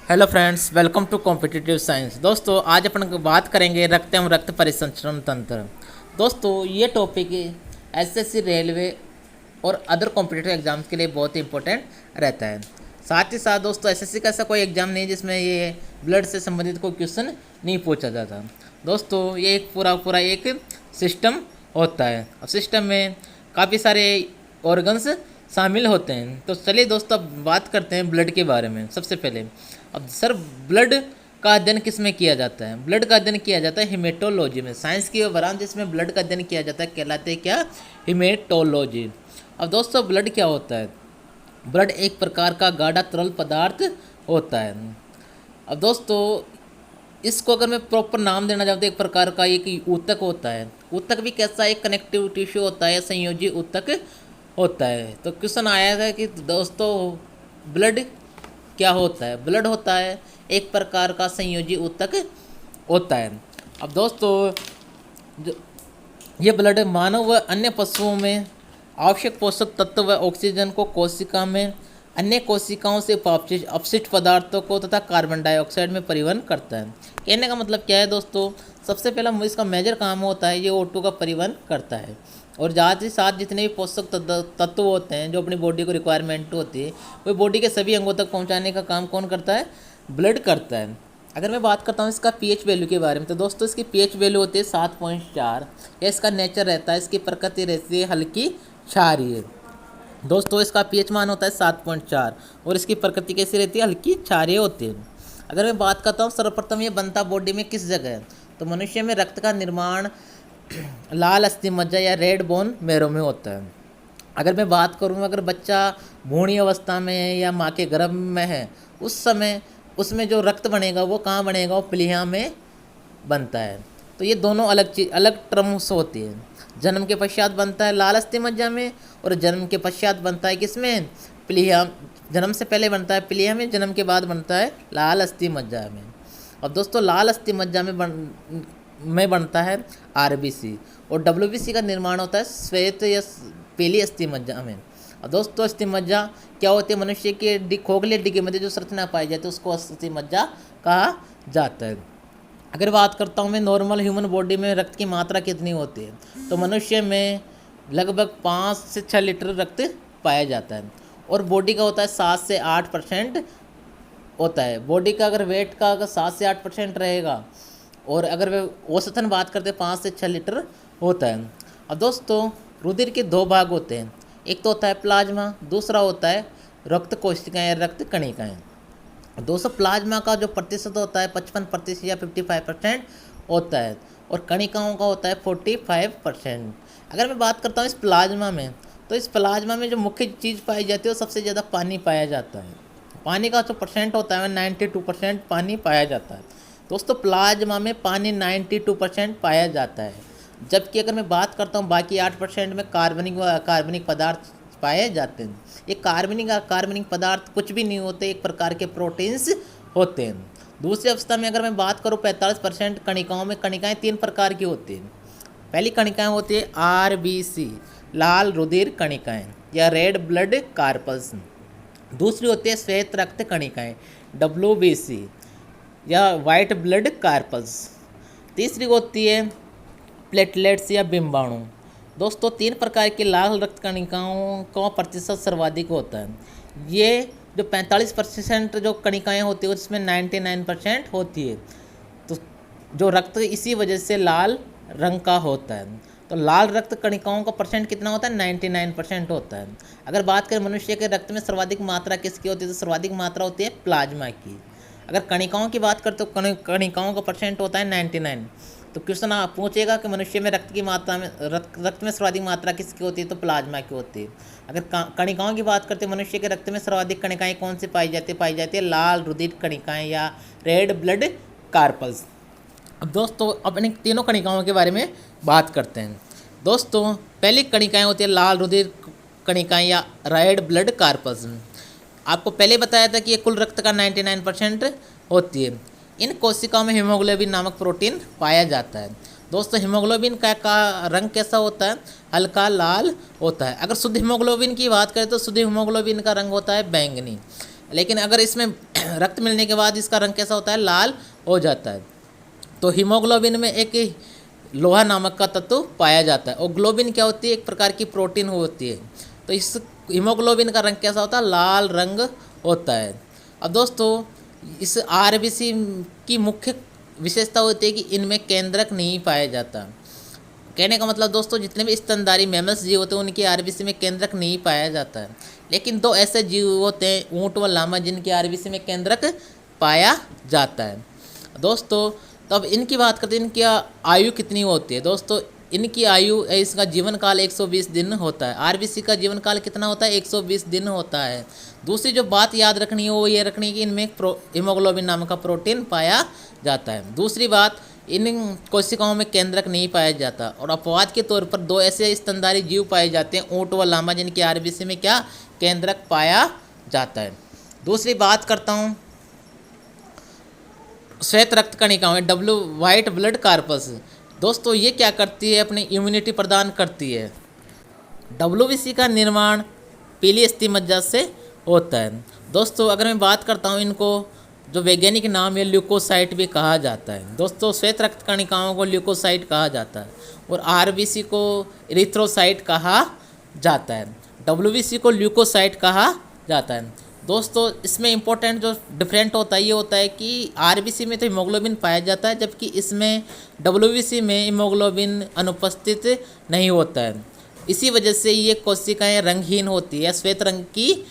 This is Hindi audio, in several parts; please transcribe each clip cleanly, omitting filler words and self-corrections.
Hello friends, welcome to competitive science. दोस्तों, आज अपन बात करेंगे रक्त एवं रक्त परिसंचरण तंत्र। दोस्तों, ये टॉपिक एसएससी, रेलवे और अदर कॉम्पिटिटिव एग्जाम्स के लिए बहुत ही इंपॉर्टेंट रहता है। साथ ही साथ दोस्तों, एसएससी का ऐसा कोई एग्जाम नहीं है जिसमें ये ब्लड से संबंधित कोई क्वेश्चन नहीं पूछा जाता। दोस्तों, ये एक पूरा एक सिस्टम होता है। अब सिस्टम में काफ़ी सारे ऑर्गन्स शामिल होते हैं। तो चलिए दोस्तों, अब बात करते हैं ब्लड के बारे में। सबसे पहले, अब सर, ब्लड का अध्ययन किस में किया जाता है? ब्लड का अध्ययन किया जाता है हिमेटोलॉजी में। साइंस की ब्रांच जिसमें ब्लड का अध्ययन किया जाता है कहलाते हैं क्या? हिमेटोलॉजी। अब दोस्तों, ब्लड क्या होता है? ब्लड एक प्रकार का गाढ़ा तरल पदार्थ होता है। अब दोस्तों, इसको अगर मैं प्रॉपर नाम देना चाहूँ तो एक प्रकार का एक ऊतक होता है। ऊतक भी कैसा? एक कनेक्टिव टिश्यू होता है, संयोजी ऊतक होता है। तो क्वेश्चन आया था कि दोस्तों, ब्लड क्या होता है? ब्लड होता है एक प्रकार का संयोजी ऊतक होता है। अब दोस्तों, ये ब्लड मानव व अन्य पशुओं में आवश्यक पोषक तत्व व ऑक्सीजन को कोशिका में अन्य कोशिकाओं से अपशिष्ट पदार्थों को तथा कार्बन डाइऑक्साइड में परिवहन करता है। कहने का मतलब क्या है दोस्तों? सबसे पहला इसका मेजर काम होता है, ये O2 का परिवहन करता है। और ज़्यादा से साथ जितने भी पोषक तत्व होते हैं जो अपनी बॉडी को रिक्वायरमेंट होती है, वो बॉडी के सभी अंगों तक पहुंचाने का काम कौन करता है? ब्लड करता है। अगर मैं बात करता हूँ इसका पीएच वैल्यू के बारे में, तो दोस्तों इसकी पीएच वैल्यू होती है 7.4। यह इसका नेचर रहता है। इसकी प्रकृति रहती है हल्की क्षारीय। दोस्तों, इसका पीएच मान होता है 7.4 और इसकी प्रकृति कैसी रहती है? हल्की क्षारीय होती है। अगर मैं बात करता हूँ सर्वप्रथम ये बनता बॉडी में किस जगह है, तो मनुष्य में रक्त का निर्माण लाल अस्थि मज्जा या रेड बोन मैरो में होता है। अगर मैं बात करूँ, अगर बच्चा भ्रूणी अवस्था में है या माँ के गर्भ में है, उस समय उसमें जो रक्त बनेगा वो कहाँ बनेगा? वो प्लीहा में बनता है। तो ये दोनों अलग टर्म्स होती है। जन्म के पश्चात बनता है लाल अस्थि मज्जा में और जन्म के पश्चात बनता है किसमें? प्लीहा। जन्म से पहले बनता है प्लीहा में, जन्म के बाद बनता है लाल अस्थि मज्जा में। अब दोस्तों, लाल अस्थि मज्जा में बनता है आरबीसी और डब्ल्यूबीसी का निर्माण होता है श्वेत या पीली अस्थि मज्जा में। और दोस्तों, अस्थि मज्जा क्या होती है? मनुष्य के खोखले हड्डी के मध्य जो संरचना पाई जाती है उसको अस्थि मज्जा कहा जाता है। अगर बात करता हूँ मैं नॉर्मल ह्यूमन बॉडी में रक्त की मात्रा कितनी होती है, तो मनुष्य में लगभग 5 से 6 लीटर रक्त पाया जाता है और बॉडी का होता है 7 से 8% होता है। बॉडी का अगर वेट का अगर 7 से 8% रहेगा और अगर वे औसतन बात करते हैं 5 से 6 लीटर होता है। अब दोस्तों, रुधिर के 2 भाग होते हैं। एक तो होता है प्लाज्मा, दूसरा होता है रक्त कोशिकाएं या रक्त कणिकाएं। दोस्तों, प्लाज्मा का जो प्रतिशत होता है 55% या 55% होता है और कणिकाओं का होता है 45%। अगर मैं बात करता हूँ इस प्लाज्मा में, तो इस प्लाज्मा में जो मुख्य चीज़ पाई जाती है वो सबसे ज़्यादा पानी पाया जाता है। पानी का जो परसेंट होता है 92% पानी पाया जाता है। दोस्तों, प्लाज्मा में पानी 92% पाया जाता है। जबकि अगर मैं बात करता हूँ बाकी 8% में कार्बनिक पदार्थ पाए जाते हैं। ये कार्बनिक पदार्थ कुछ भी नहीं होते, एक प्रकार के प्रोटीन्स होते हैं। दूसरी अवस्था में अगर मैं बात करूँ 45% कणिकाओं में, कणिकाएं 3 प्रकार की होती हैं। पहली कणिकाएं होती है आरबीसी, लाल रुधिर कणिकाएं या रेड ब्लड कार्पल्स। दूसरी होती है श्वेत रक्त कणिकाएं, डब्ल्यूबीसी या वाइट ब्लड कार्पल्स। तीसरी होती है प्लेटलेट्स या बिंबाणु। दोस्तों, 3 प्रकार की लाल रक्त कणिकाओं का प्रतिशत सर्वाधिक होता है। ये जो 45% जो कणिकाएं होती है उसमें 99% होती है। तो जो रक्त इसी वजह से लाल रंग का होता है। तो लाल रक्त कणिकाओं का परसेंट कितना होता है? 99% होता है। अगर बात करें मनुष्य के रक्त में सर्वाधिक मात्रा किसकी होती है, तो सर्वाधिक मात्रा होती है प्लाज्मा की। अगर कणिकाओं की बात करते तो कणिकाओं का परसेंट होता है 99। तो क्वेश्चन आप पूछेगा कि मनुष्य में रक्त की मात्रा में रक्त में सर्वाधिक मात्रा किसकी होती है, तो प्लाज्मा की होती है। अगर कणिकाओं की बात करते हैं, मनुष्य के रक्त में सर्वाधिक कणिकाएं कौन सी पाई जाती है लाल रुधिर कणिकाएं या रेड ब्लड कार्पल्स। अब दोस्तों, अब इन तीनों कणिकाओं के बारे में बात करते हैं। दोस्तों, पहली कणिकाएं होती है लाल रुधिर कणिकाएं या रेड ब्लड कार्पल्स। आपको पहले बताया था कि ये कुल रक्त का 99% होती है। इन कोशिकाओं में हीमोग्लोबिन नामक प्रोटीन पाया जाता है। दोस्तों, हीमोग्लोबिन का रंग कैसा होता है? हल्का लाल होता है। अगर शुद्ध हीमोग्लोबिन की बात करें तो शुद्ध हीमोग्लोबिन का रंग होता है बैंगनी। लेकिन अगर इसमें रक्त मिलने के बाद इसका रंग कैसा होता है, लाल हो जाता है। तो हीमोग्लोबिन में एक लोहा नामक का तत्व पाया जाता है, और ग्लोबिन क्या होती है, एक प्रकार की प्रोटीन होती है। तो इस हीमोग्लोबिन का रंग कैसा होता है, लाल रंग होता है। अब दोस्तों इस आरबीसी की मुख्य विशेषता होती है कि इनमें केंद्रक नहीं पाया जाता। कहने का मतलब दोस्तों, जितने भी स्तनधारी मैमल्स जीव होते हैं उनकी आरबीसी में केंद्रक नहीं पाया जाता है, लेकिन दो ऐसे जीव होते हैं ऊँट व लामा जिनकी आरबीसी में केंद्रक पाया जाता है। दोस्तों तो अब इनकी बात करते हैं, इनकी आयु कितनी होती है। दोस्तों इनकी आयु, इसका जीवन काल 120 दिन होता है। आरबीसी का जीवन काल कितना होता है, 120 दिन होता है। दूसरी जो बात याद रखनी है वो ये रखनी है कि इनमें हीमोग्लोबिन नामक का प्रोटीन पाया जाता है। दूसरी बात, इन कोशिकाओं में केंद्रक नहीं पाया जाता। और अपवाद के तौर पर दो ऐसे स्तनधारी जीव पाए जाते हैं, ऊँट व लामा, जिनकी आरबीसी में क्या, केंद्रक पाया जाता है। दूसरी बात करता हूँ श्वेत रक्त कणिकाएं, वाइट ब्लड कार्पस। दोस्तों ये क्या करती है, अपनी इम्यूनिटी प्रदान करती है। डब्ल्यूबीसी का निर्माण पीली अस्थि मज्जा से होता है। दोस्तों अगर मैं बात करता हूँ, इनको जो वैज्ञानिक नाम है ल्यूकोसाइट भी कहा जाता है। दोस्तों श्वेत रक्त कणिकाओं को ल्यूकोसाइट कहा जाता है, और आरबीसी को इरिथ्रोसाइट कहा जाता है। डब्ल्यूबीसी को ल्यूकोसाइट कहा जाता है। दोस्तों इसमें इंपॉर्टेंट जो डिफरेंट होता है ये होता है कि आरबीसी में तो हीमोग्लोबिन पाया जाता है, जबकि इसमें डब्ल्यूबीसी में हीमोग्लोबिन अनुपस्थित नहीं होता है। इसी वजह से ये कोशिकाएं रंगहीन होती है, श्वेत रंग की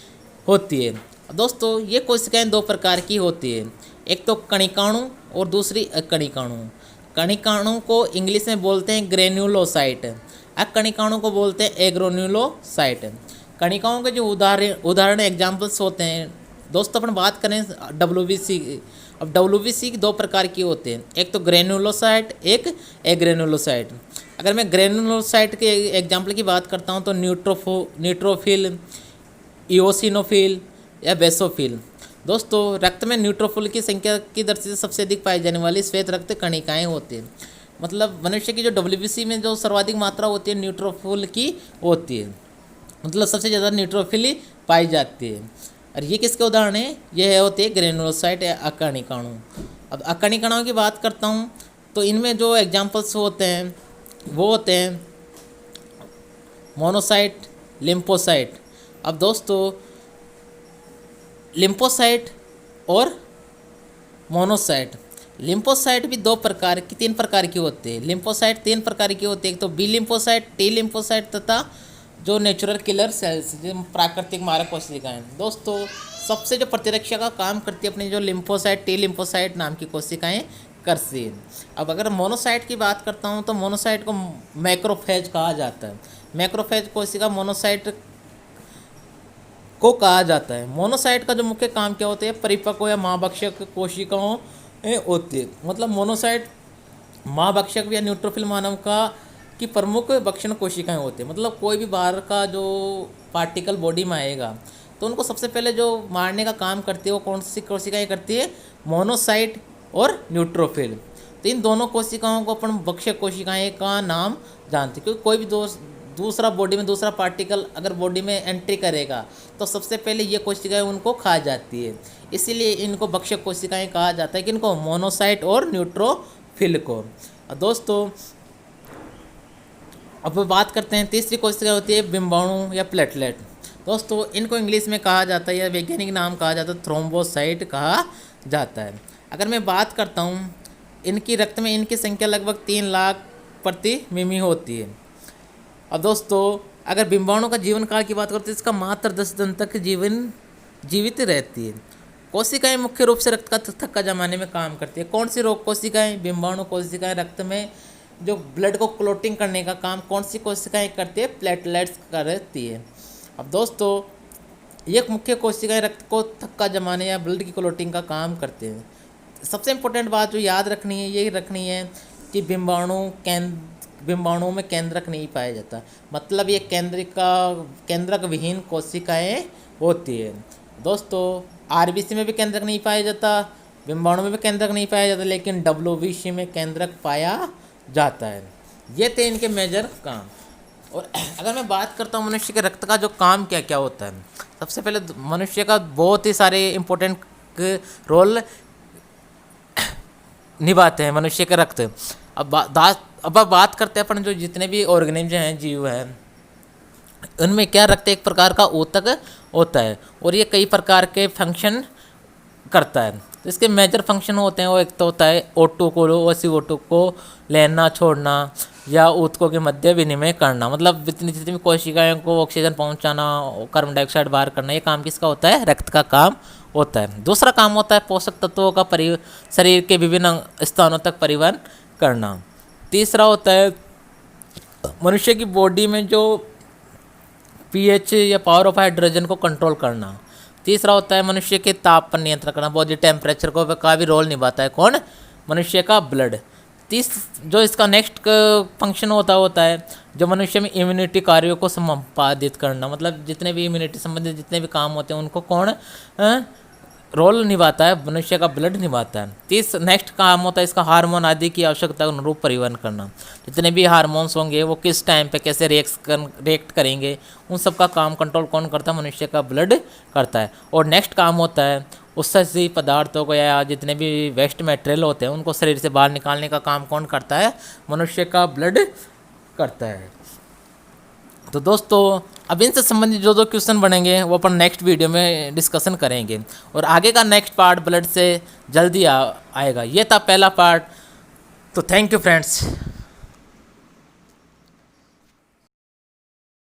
होती है। दोस्तों ये कोशिकाएं दो प्रकार की होती है, एक तो कणिकाणु और दूसरी अकणिकाणु। कणिकाणु को इंग्लिश में बोलते हैं ग्रेन्युलोसाइट, अकणिकाणु को बोलते हैं एग्रोन्युलोसाइट। कणिकाओं के जो उदाहरण एग्जाम्पल्स होते हैं, दोस्तों अपन बात करें डब्ल्यूबीसी की। अब डब्ल्यूबीसी दो प्रकार की होते हैं, एक तो ग्रेन्युलोसाइट, एक एग्रेन्युलोसाइट। अगर मैं ग्रेन्युलोसाइट के एग्जाम्पल की बात करता हूं तो न्यूट्रोफिल, इओसिनोफिल या बेसोफिल। दोस्तों रक्त में न्यूट्रोफिल की संख्या की दृष्टि से सबसे अधिक पाई जाने वाली श्वेत रक्त कणिकाएँ होती हैं। मतलब मनुष्य की जो डब्ल्यूबीसी में जो सर्वाधिक मात्रा होती है न्यूट्रोफिल की होती है, मतलब सबसे ज़्यादा न्यूट्रोफिल पाई जाती है। और ये किसके उदाहरण है, ये होते हैं ग्रेन्युलोसाइट या अकणिकाणु। अब अकणिकाणुओं की बात करता हूँ तो इनमें जो एग्जाम्पल्स होते हैं वो होते हैं मोनोसाइट, लिम्फोसाइट। अब दोस्तों लिम्फोसाइट और मोनोसाइट, लिम्फोसाइट भी तीन प्रकार की होती है। लिम्फोसाइट तीन प्रकार की होती है, एक तो बी लिम्फोसाइट, टी लिम्फोसाइट तथा जो नेचुरल किलर सेल्स, जो प्राकृतिक मारक कोशिकाएं। दोस्तों सबसे जो प्रतिरक्षा का काम करती है अपनी जो लिम्फोसाइट, टी लिम्फोसाइट नाम की कोशिकाएं करती है। अब अगर मोनोसाइट की बात करता हूं तो मोनोसाइट को मैक्रोफेज कहा जाता है। मैक्रोफेज कोशिका मोनोसाइट को कहा जाता है। मोनोसाइट का जो मुख्य काम क्या होता है, परिपक्व या माँभक्षक कोशिकाओं होती है। मतलब मोनोसाइट माँभक्षक या न्यूट्रोफिल मानव की प्रमुख भक्षण कोशिकाएं होती हैं। मतलब कोई भी बाहर का जो पार्टिकल बॉडी में आएगा तो उनको सबसे पहले जो मारने का काम करती है वो कौन सी कोशिकाएं करती है, मोनोसाइट और न्यूट्रोफिल। तो इन दोनों कोशिकाओं को अपन भक्षक कोशिकाएं का नाम जानते हैं, क्योंकि कोई भी दूसरा बॉडी में दूसरा पार्टिकल अगर बॉडी में एंट्री करेगा तो सबसे पहले ये कोशिकाएं उनको खा जाती है, इसीलिए इनको भक्षक कोशिकाएं कहा जाता है। कि इनको मोनोसाइट और न्यूट्रोफिल को। दोस्तों अब बात करते हैं तीसरी कोशिका होती है बिंबाणु या प्लेटलेट। दोस्तों इनको इंग्लिश में कहा जाता है या वैज्ञानिक नाम कहा जाता है थ्रोम्बोसाइट कहा जाता है। अगर मैं बात करता हूँ इनकी रक्त में इनकी संख्या लगभग 3 लाख प्रति मिमी होती है। अब दोस्तों अगर बिंबाणु का जीवन काल की बात करते हैं इसका मात्र 10 दिन तक जीवित रहती है। कोशिकाएं मुख्य रूप से रक्त का थक्का जमाने में काम करती है। कौन सी रोग कोशिकाएं, बिंबाणु कोशिकाएं रक्त में जो ब्लड को क्लोटिंग करने का काम कौन सी कोशिकाएं करती है, प्लेटलेट्स करती है। अब दोस्तों ये मुख्य कोशिकाएं रक्त को थक्का जमाने या ब्लड की क्लोटिंग का काम करते हैं। सबसे इम्पोर्टेंट बात जो याद रखनी है यही रखनी है कि बिंबाणुओं में केंद्रक नहीं पाया जाता। मतलब ये केंद्रक विहीन कोशिकाएं होती है। दोस्तों आरबीसी में भी केंद्रक नहीं पाया जाता, बिंबाणु में भी केंद्रक नहीं पाया जाता, लेकिन डब्ल्यूबीसी में केंद्रक पाया जाता है। ये थे इनके मेजर काम। और अगर मैं बात करता हूँ मनुष्य के रक्त का जो काम क्या क्या होता है, सबसे पहले मनुष्य का बहुत ही सारे इम्पोर्टेंट रोल निभाते हैं मनुष्य के रक्त। अब बात करते हैं अपन जो जितने भी ऑर्गेनिज्म हैं, जीव हैं, उनमें क्या रक्त एक प्रकार का ऊतक होता है और ये कई प्रकार के फंक्शन करता है। तो इसके मेजर फंक्शन होते हैं, वो एक तो होता है O2 को CO2 को लेना छोड़ना या ऊतकों के मध्य विनिमय करना, मतलब जितनी जितनी भी कोशिकाओं को ऑक्सीजन पहुंचाना, कार्बन डाइऑक्साइड बाहर करना, ये काम किसका होता है? रक्त का काम होता है। दूसरा काम होता है पोषक तत्वों का शरीर के विभिन्न स्थानों तक परिवहन करना। तीसरा होता है मनुष्य की बॉडी में जो pH या पावर ऑफ हाइड्रोजन को कंट्रोल करना। तीसरा होता है मनुष्य के ताप पर नियंत्रण करना, बॉडी टेम्परेचर को का भी रोल निभाता है कौन? मनुष्य का ब्लड। जो इसका नेक्स्ट फंक्शन होता है जो मनुष्य में इम्यूनिटी कार्यों को संपादित करना, मतलब जितने भी इम्यूनिटी संबंधित जितने भी काम होते हैं उनको कौन रोल निभाता है? मनुष्य का ब्लड निभाता है। नेक्स्ट काम होता है इसका हार्मोन आदि की आवश्यकता के अनुरूप परिवहन करना। जितने भी हार्मोन्स होंगे वो किस टाइम पे कैसे रिएक्ट करेंगे, उन सब का काम कंट्रोल कौन करता है? मनुष्य का ब्लड करता है। और नेक्स्ट काम होता है उत्सर्जक पदार्थों को या जितने भी वेस्ट मटेरियल होते हैं उनको शरीर से बाहर निकालने का काम कौन करता है? मनुष्य का ब्लड करता है। तो दोस्तों अब इनसे संबंधित जो क्वेश्चन बनेंगे वो अपन नेक्स्ट वीडियो में डिस्कशन करेंगे और आगे का नेक्स्ट पार्ट ब्लड से जल्दी आएगा। ये था पहला पार्ट। तो थैंक यू फ्रेंड्स।